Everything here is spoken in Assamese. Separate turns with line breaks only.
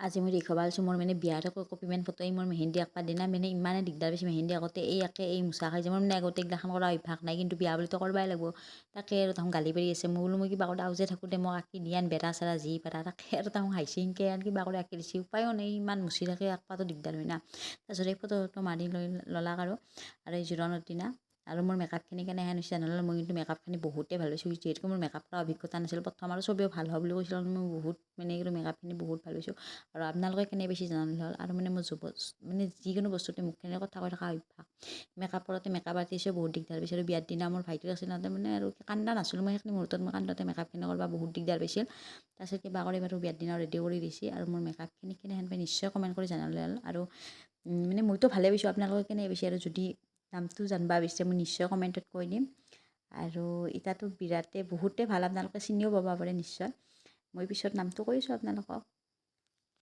আজি মই দেখুৱাব আছোঁ মোৰ মানে বিয়াৰ কপিমেণ্ট ফটো মোৰ মেহেন্দি আঁকবা দিনা মানে ইমানে দিগদাৰ পাইছে মেহেন্দি আগতে এই মুচা খাই যে মোৰ মানে আগতে এইগিলাখান কৰা অভ্যাস নাই কিন্তু বিয়া বুলিতো কৰবাই লাগব তাকে আৰু তাহোন গালি পাৰি আছে মই কিবা কৰি আউজে থাকোঁতে মই আঁকি দিয়ান বেৰা চেৰা যি পাৰা তাকে আৰু তাহোন হাঁহিছে সেনকে আৰু কিবা কৰি আঁকি দিছে উপায়ো নাই ইমান মুচি থাকে আঁকবাতো দিগদাৰ হয় না তাৰপিছত এই ফটো মাৰি ল'লাক আৰু এই জোৰোণৰ দিনা আৰু মোৰ মেকআপখিনি কেনেহেন হৈছে জানালে মই কিন্তু মেকআপখিনি বহুতেই ভাল পাইছোঁ যিহেতু মোৰ মেকআপ কৰা অভিজ্ঞতা নাছিল প্ৰথম আৰু চবেও ভাল হোৱা বুলি কৈছিল মই বহুত মানে এইটো মেকআপখিনি বহুত ভাল পাইছোঁ আৰু আপোনালোকে কেনে বেছি জানালে হ'ল আৰু মানে মোৰ মানে যিকোনো বস্তুতে মুখখনেৰে কথা কৈ থকা অভ্যাস মেকআপ কৰোঁতে মেকআপ আৰ্টিষ্টেও বহুত দিগদাৰ পাইছিল আৰু বিয়াৰ দিনা মোৰ ভাইটিৰ আছিল তাতে মানে আৰু কান্দা নাছিলোঁ মই সেইখিনি মুহূৰ্তত মই কান্দোতে মেকআপখিনি কৰিব বহুত দিগদাৰ পাইছিল তাৰপিছত কিবা কৰি বাৰু বিয়াৰ দিনা ৰেডি কৰি দিছে আৰু মোৰ মেকআপখিনি কেনেহেন পাই নিশ্চয় কমেণ্ট কৰি জনালে হ'ল আৰু মানে মইতো ভালেই পাইছোঁ আপোনালোকে কেনে পাইছে আৰু যদি নামটো জানিব বিচাৰে মই নিশ্চয় কমেণ্টত কৈ দিম আৰু এতিয়াতো বিৰাটেই বহুতেই ভাল আপোনালোকে চিনিও পাব পাৰে নিশ্চয় মই পিছত নামটো কৈছোঁ আপোনালোকক